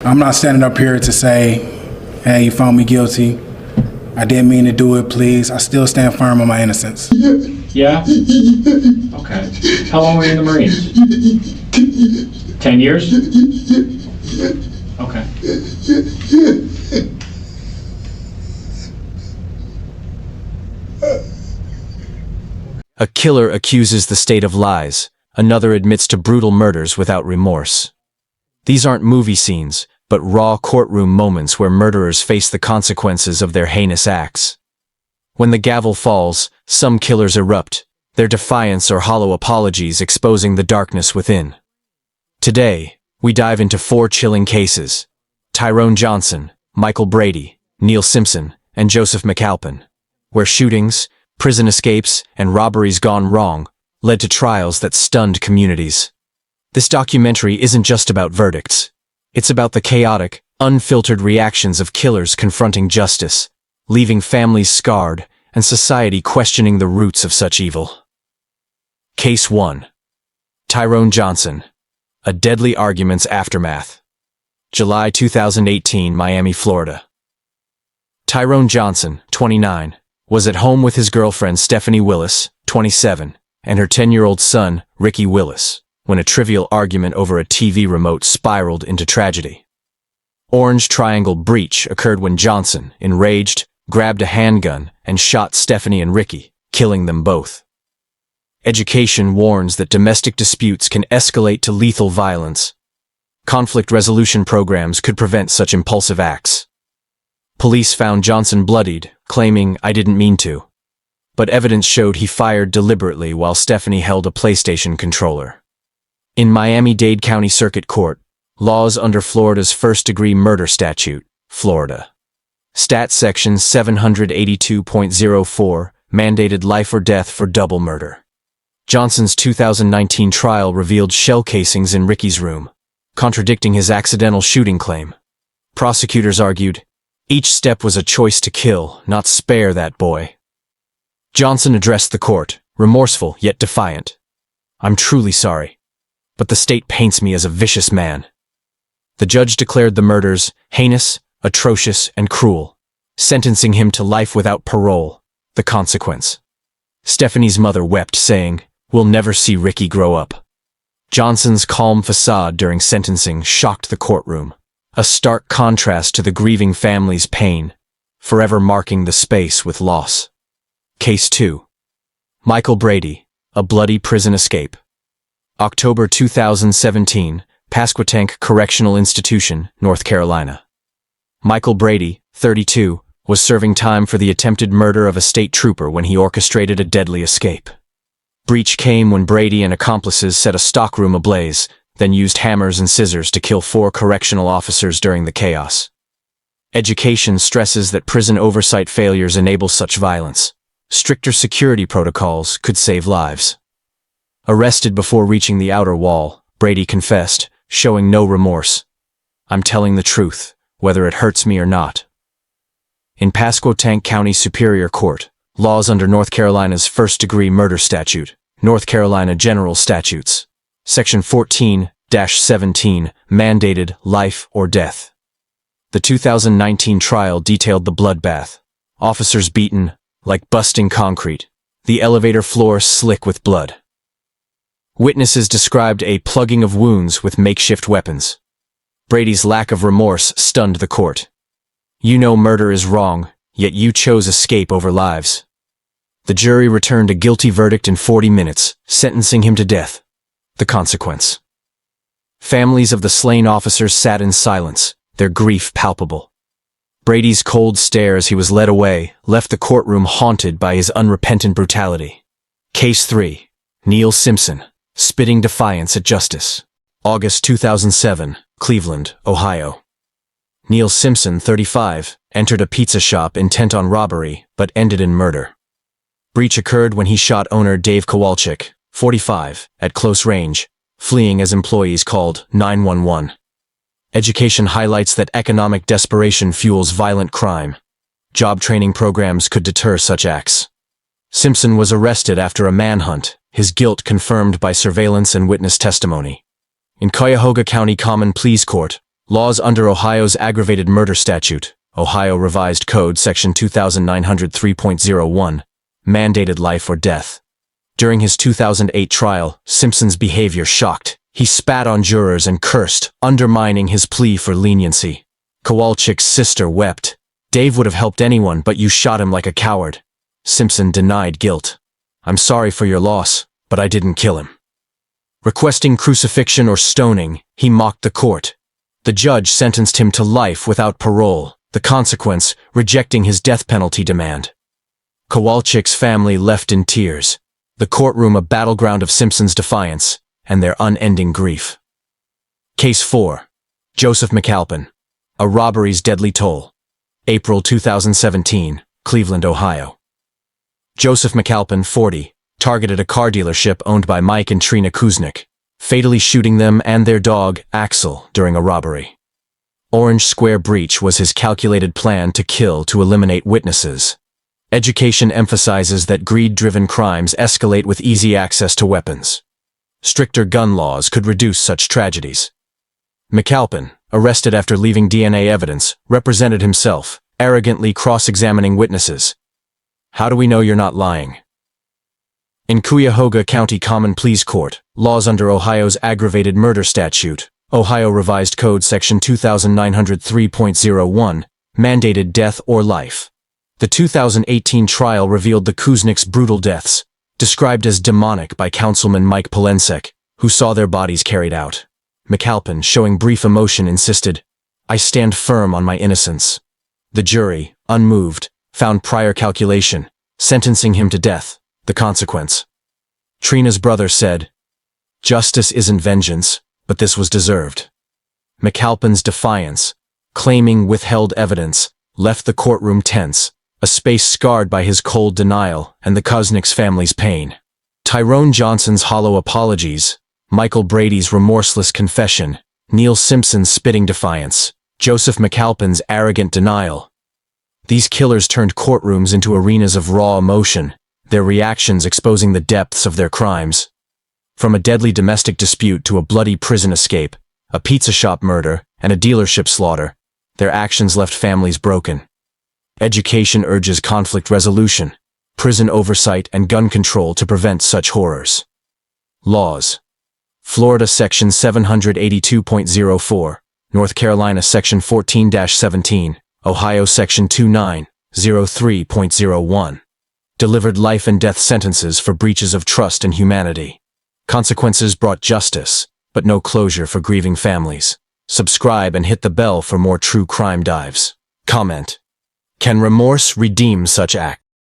I'm not standing up here to say, hey, you found me guilty. I didn't mean to do it, please. I still stand firm on my innocence. Yeah? Okay. How long were you in the Marines? 10 years? Okay. A killer accuses the state of lies. Another admits to brutal murders without remorse. These aren't movie scenes, but raw courtroom moments where murderers face the consequences of their heinous acts. When the gavel falls, some killers erupt, their defiance or hollow apologies exposing the darkness within. Today, we dive into 4 chilling cases: Tyrone Johnson, Michael Brady, Neil Simpson, and Joseph McAlpin, where shootings, prison escapes, and robberies gone wrong led to trials that stunned communities. This documentary isn't just about verdicts. It's about the chaotic, unfiltered reactions of killers confronting justice, leaving families scarred and society questioning the roots of such evil. Case 1. Tyrone Johnson. A Deadly Argument's Aftermath. July 2018, Miami, Florida. Tyrone Johnson, 29, was at home with his girlfriend Stephanie Willis, 27, and her 10-year-old son, Ricky Willis, when a trivial argument over a TV remote spiraled into tragedy. Orange Triangle breach occurred when Johnson, enraged, grabbed a handgun and shot Stephanie and Ricky, killing them both. Education warns that domestic disputes can escalate to lethal violence. Conflict resolution programs could prevent such impulsive acts. Police found Johnson bloodied, claiming, "I didn't mean to." But evidence showed he fired deliberately while Stephanie held a PlayStation controller. In Miami-Dade County Circuit Court, laws under Florida's first-degree murder statute, Florida. Stat Section 782.04 mandated life or death for double murder. Johnson's 2019 trial revealed shell casings in Ricky's room, contradicting his accidental shooting claim. Prosecutors argued, each step was a choice to kill, not spare that boy. Johnson addressed the court, remorseful yet defiant. "I'm truly sorry, but the state paints me as a vicious man." The judge declared the murders heinous, atrocious, and cruel, sentencing him to life without parole, the consequence. Stephanie's mother wept, saying, "We'll never see Ricky grow up." Johnson's calm facade during sentencing shocked the courtroom, a stark contrast to the grieving family's pain, forever marking the space with loss. Case 2. Michael Brady, a bloody prison escape. October 2017, Pasquotank Correctional Institution, North Carolina. Michael Brady, 32, was serving time for the attempted murder of a state trooper when he orchestrated a deadly escape. Breach came when Brady and accomplices set a stockroom ablaze, then used hammers and scissors to kill 4 correctional officers during the chaos. Education stresses that prison oversight failures enable such violence. Stricter security protocols could save lives. Arrested before reaching the outer wall, Brady confessed, showing no remorse. "I'm telling the truth, whether it hurts me or not." In Pasquotank County Superior Court, laws under North Carolina's first-degree murder statute, North Carolina General Statutes, Section 14-17 mandated life or death. The 2019 trial detailed the bloodbath. Officers beaten, like busting concrete, the elevator floor slick with blood. Witnesses described a plugging of wounds with makeshift weapons. Brady's lack of remorse stunned the court. "You know murder is wrong, yet you chose escape over lives." The jury returned a guilty verdict in 40 minutes, sentencing him to death. The consequence. Families of the slain officers sat in silence, their grief palpable. Brady's cold stare as he was led away left the courtroom haunted by his unrepentant brutality. Case 3. Neil Simpson, spitting defiance at justice. August 2007, Cleveland, Ohio. Neil Simpson, 35, entered a pizza shop intent on robbery, but ended in murder. Breach occurred when he shot owner Dave Kowalczyk, 45, at close range, fleeing as employees called 911. Education highlights that economic desperation fuels violent crime. Job training programs could deter such acts. Simpson was arrested after a manhunt, his guilt confirmed by surveillance and witness testimony. In Cuyahoga County Common Pleas Court, Laws under Ohio's aggravated murder statute, Ohio Revised Code Section 2903.01, mandated life or death. During his 2008 trial, Simpson's behavior shocked. He spat on jurors and cursed, undermining his plea for leniency. Kowalczyk's sister wept. "Dave would have helped anyone, but you shot him like a coward." Simpson denied guilt. "I'm sorry for your loss, but I didn't kill him." Requesting crucifixion or stoning, he mocked the court. The judge sentenced him to life without parole, the consequence, rejecting his death penalty demand. Kowalczyk's family left in tears, the courtroom a battleground of Simpson's defiance and their unending grief. Case 4. Joseph McAlpin. A Robbery's Deadly Toll. April 2017, Cleveland, Ohio. Joseph McAlpin, 40, targeted a car dealership owned by Mike and Trina Kuznick, fatally shooting them and their dog, Axel, during a robbery. Orange Square breach was his calculated plan to kill to eliminate witnesses. Education emphasizes that greed-driven crimes escalate with easy access to weapons. Stricter gun laws could reduce such tragedies. McAlpin, arrested after leaving DNA evidence, represented himself, arrogantly cross-examining witnesses. "How do we know you're not lying?" In Cuyahoga County Common Pleas Court, laws under Ohio's aggravated murder statute, Ohio Revised Code Section 2903.01, mandated death or life. The 2018 trial revealed the Kuznick's brutal deaths, described as demonic by Councilman Mike Polensek, who saw their bodies carried out. McAlpin, showing brief emotion, insisted, "I stand firm on my innocence." The jury, unmoved, found prior calculation, sentencing him to death, the consequence. Trina's brother said, "Justice isn't vengeance, but this was deserved." McAlpin's defiance, claiming withheld evidence, left the courtroom tense, a space scarred by his cold denial and the Kuznick's family's pain. Tyrone Johnson's hollow apologies, Michael Brady's remorseless confession, Neil Simpson's spitting defiance, Joseph McAlpin's arrogant denial. These killers turned courtrooms into arenas of raw emotion, their reactions exposing the depths of their crimes. From a deadly domestic dispute to a bloody prison escape, a pizza shop murder, and a dealership slaughter, their actions left families broken. Education urges conflict resolution, prison oversight, and gun control to prevent such horrors. Laws. Florida Section 782.04, North Carolina Section 14-17, Ohio Section 2903.01. Delivered life and death sentences for breaches of trust and humanity. Consequences brought justice, but no closure for grieving families. Subscribe and hit the bell for more true crime dives. Comment. Can remorse redeem such act?